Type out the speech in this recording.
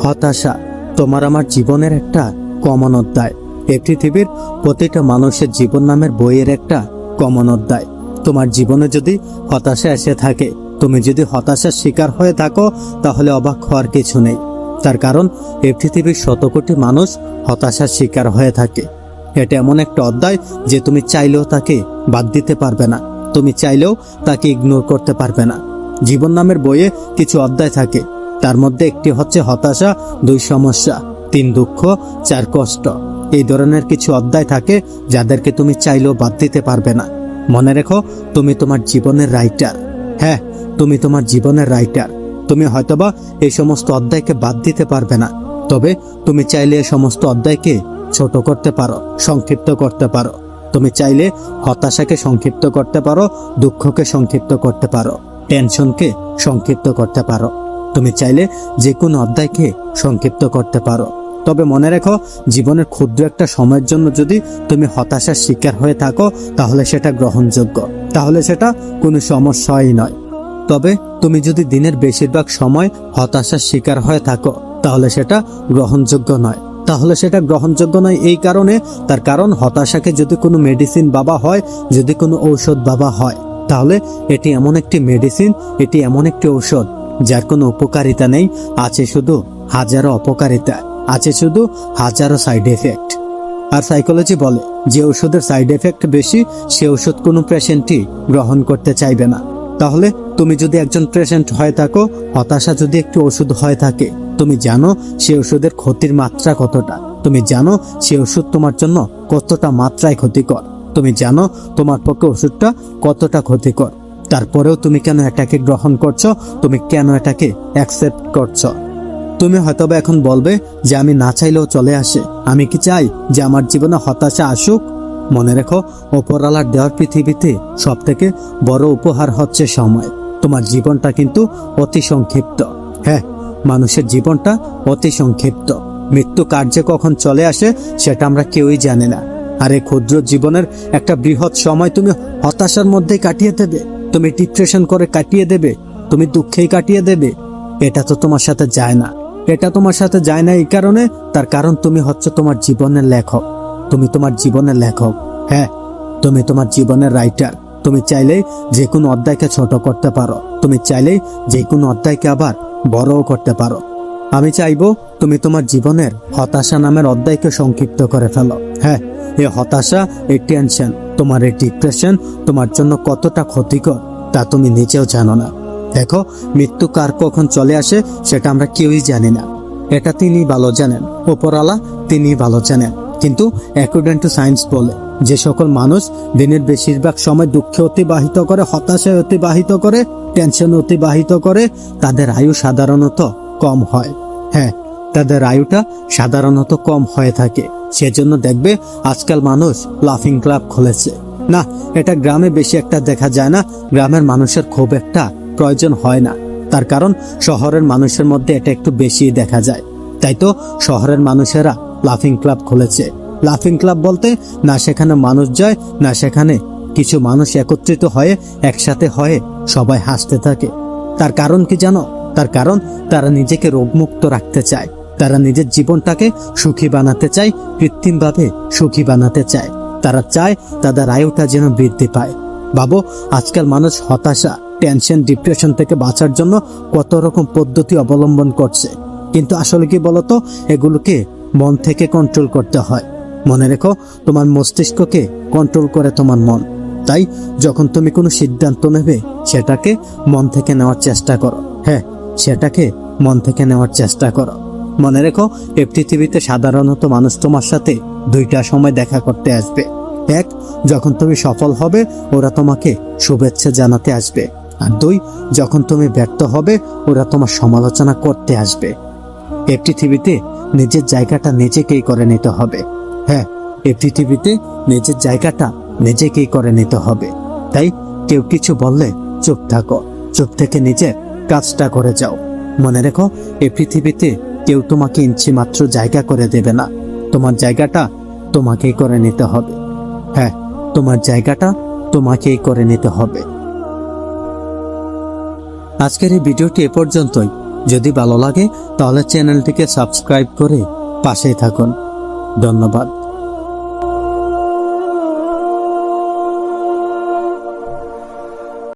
হতাশা তোমার আমার জীবনের একটা কমন অধ্যায়। এই পৃথিবীর প্রতিটা মানুষের জীবন নামের বইয়ের একটা কমন অধ্যায়। তোমার জীবনে যদি হতাশা এসে থাকে, তুমি যদি হতাশার শিকার হয়ে থাকো, তাহলে অবাক হওয়ার কিছু নেই। তার কারণ এই পৃথিবীর শত কোটি মানুষ হতাশার শিকার হয়ে থাকে। এটা এমন একটা অধ্যায় যে তুমি চাইলেও তাকে বাদ দিতে পারবে না, তুমি চাইলেও তাকে ইগনোর করতে পারবে না। জীবন নামের বইয়ে কিছু অধ্যায় থাকে, তার মধ্যে একটি হচ্ছে হতাশা, 2 সমস্যা, 3 দুঃখ, 4 কষ্ট। এই ধরনের কিছু অধ্যায় থাকে যাদেরকে তুমি চাইলেও বাদ দিতে পারবে না। মনে রেখো, তুমি তোমার জীবনের রাইটার। হ্যাঁ, তুমি তোমার জীবনের রাইটার। তুমি হয়তোবা এই সমস্ত অধ্যায়কে বাদ দিতে পারবে না, তবে তুমি চাইলে এই সমস্ত অধ্যায়কে ছোট করতে পারো, সংক্ষিপ্ত করতে পারো। তুমি চাইলে হতাশাকে সংক্ষিপ্ত করতে পারো, দুঃখকে সংক্ষিপ্ত করতে পারো, টেনশনকে সংক্ষিপ্ত করতে পারো। তুমি চাইলে যে কোনো অধ্যায়কে সংক্ষিপ্ত করতে পারো। তবে মনে রেখো, জীবনের ক্ষুদ্র একটা সময়ের জন্য যদি তুমি হতাশার শিকার হয়ে থাকো, তাহলে সেটা গ্রহণযোগ্য, তাহলে সেটা কোনো সমস্যাই নয়। তবে তুমি যদি দিনের বেশিরভাগ সময় হতাশার শিকার হয়ে থাকো, তাহলে সেটা গ্রহণযোগ্য নয়। তাহলে সেটা গ্রহণযোগ্য নয় এই কারণে, তার কারণ হতাশাকে যদি কোনো মেডিসিন বাবা হয়, যদি কোনো ঔষধ বাবা হয়, তাহলে এটি এমন একটি মেডিসিন, এটি এমন একটি ঔষধ যার কোনো উপকারিতা নেই, আছে শুধু হাজারো অপকারিতা, আছে শুধু হাজারো সাইড এফেক্ট। আর সাইকোলজি বলে যে ওষুধের সাইড এফেক্ট বেশি, সে ওষুধ কোনো পেশেন্টই গ্রহণ করতে চাইবে না। তাহলে তুমি যদি একজন পেশেন্ট হয়ে থাকো, হতাশা যদি একটি ওষুধ হয়ে থাকে, তুমি জানো সে ওষুধের ক্ষতির মাত্রা কতটা, তুমি জানো সে ওষুধ তোমার জন্য কতটা মাত্রায় ক্ষতিকর, তুমি জানো তোমার পক্ষে ওষুধটা কতটা ক্ষতিকর। তারপরেও তুমি কেন এটাকে গ্রহণ করছো, তুমি কেন এটাকে অ্যাকসেপ্ট করছো? তুমি হয়তো এখন বলবে যে আমি না চাইলেও চলে আসে, আমি কি চাই যে আমার জীবনে হতাশা আসুক? মনে রেখো, ওপরওয়ালার দেওয়ার পৃথিবীতে সব থেকে বড় উপহার হচ্ছে সময়। তোমার জীবনটা কিন্তু অতি সংক্ষিপ্ত। হ্যাঁ, মানুষের জীবনটা অতি সংক্ষিপ্ত। মৃত্যু কার্যে কখন চলে আসে সেটা আমরা কেউই জানি না। আর এই ক্ষুদ্র জীবনের একটা বৃহৎ সময় তুমি হতাশার মধ্যে কাটিয়ে দেবে, তুমি ডিপ্রেশন করে কাটিয়ে দেবে, তুমি দুঃখেই কাটিয়ে দেবে। এটা তো তোমার সাথে যায় না। এটা তোমার সাথে যায় না এই কারণে, তার কারণ তুমি হচ্ছে তোমার জীবনের লেখক। তুমি তোমার জীবনের লেখক। হ্যাঁ, তুমি তোমার জীবনের রাইটার। তুমি চাইলেই যে কোনো অধ্যায়কে ছোট করতে পারো, তুমি চাইলেই যে কোনো অধ্যায়কে আবার বড়ও করতে পারো। আমি চাইবো তুমি তোমার জীবনের হতাশা নামের অধ্যায়কে সংক্ষিপ্ত করে ফেলো। হ্যাঁ, এই হতাশা, এই টেনশন, তোমার এই ডিপ্রেশন তোমার জন্য কতটা ক্ষতিকর তা তুমি নিজেও জানো না। দেখো, মৃত্যু কার কখন চলে আসে সেটা আমরা কেউই জানি না। এটা তিনি ভালো জানেন, উপরওয়ালা তিনি ভালো জানেন। কিন্তু অ্যাকর্ডিং টু সায়েন্স বলে যে সকল মানুষ দিনের বেশিরভাগ সময় দুঃখে অতিবাহিত করে, হতাশায় অতিবাহিত করে, টেনশন অতিবাহিত করে, তাদের আয়ু সাধারণত কম হয়। হ্যাঁ, তাদের আয়ুটা সাধারণত কম হয়ে থাকে। সেজন্য দেখবে আজকাল মানুষ লাফিং ক্লাব খুলেছে। না, এটা গ্রামে বেশি একটা দেখা যায় না, গ্রামের মানুষের খুব একটা প্রয়োজন হয় না। তার কারণ শহরের মানুষের মধ্যে এটা একটু বেশি দেখা যায়। তাই তো শহরের মানুষেরা লাফিং ক্লাব খুলেছে। লাফিং ক্লাব বলতে না সেখানে মানুষ যায়, না সেখানে কিছু মানুষ একত্রিত হয়ে একসাথে হয়ে সবাই হাসতে থাকে। তার কারণ কি জানো? তার কারণ তারা নিজেকে রোগমুক্ত রাখতে চায়, তারা নিজের জীবনটাকে সুখী বানাতে চায়, কৃত্রিমভাবে সুখী বানাতে চায়। তারা চায় তাদের আয়ুটা যেন বৃদ্ধি পায়। ভাবো, আজকাল মানুষ হতাশা, টেনশন, ডিপ্রেশন থেকে বাঁচার জন্য কত রকম পদ্ধতি অবলম্বন করছে। কিন্তু আসলে কি বলতো, এগুলোকে মন থেকে কন্ট্রোল করতে হয়। মনে রেখো, তোমার মস্তিষ্ককে কন্ট্রোল করে তোমার মন। তাই যখন তুমি কোনো সিদ্ধান্ত নেবে, সেটাকে মন থেকে নেওয়ার চেষ্টা করো। হ্যাঁ, সেটাকে মন থেকে নেওয়ার চেষ্টা করো। মনে রেখো, এই পৃথিবীতে সাধারণত মানুষ তোমার সাথে 2টা সময় দেখা করতে আসবে। এক, যখন তুমি সফল হবে, ওরা তোমাকে শুভেচ্ছা জানাতে আসবে। আর 2, যখন তুমি ব্যর্থ হবে, ওরা তোমার সমালোচনা করতে আসবে। এই পৃথিবীতে নিজের জায়গাটা নিজেকেই করে নিতে হবে। হ্যাঁ, এই পৃথিবীতে নিজের জায়গাটা নিজেকেই করে নিতে হবে। তাই কেউ কিছু বললে চুপ থাকো, চুপ থেকে নিজের কাজটা করে যাও। মনে রেখো, এই পৃথিবীতে কেউ তোমাকে ইঞ্চি মাত্র জায়গা করে দেবে না। তোমার জায়গাটা তোমাকেই করে নিতে হবে। হ্যাঁ, তোমার জায়গাটা তোমাকেই করে নিতে হবে। আজকের এই ভিডিওটি এ পর্যন্তই। যদি ভালো লাগে তাহলে চ্যানেলটিকে সাবস্ক্রাইব করে পাশেই থাকুন। ধন্যবাদ।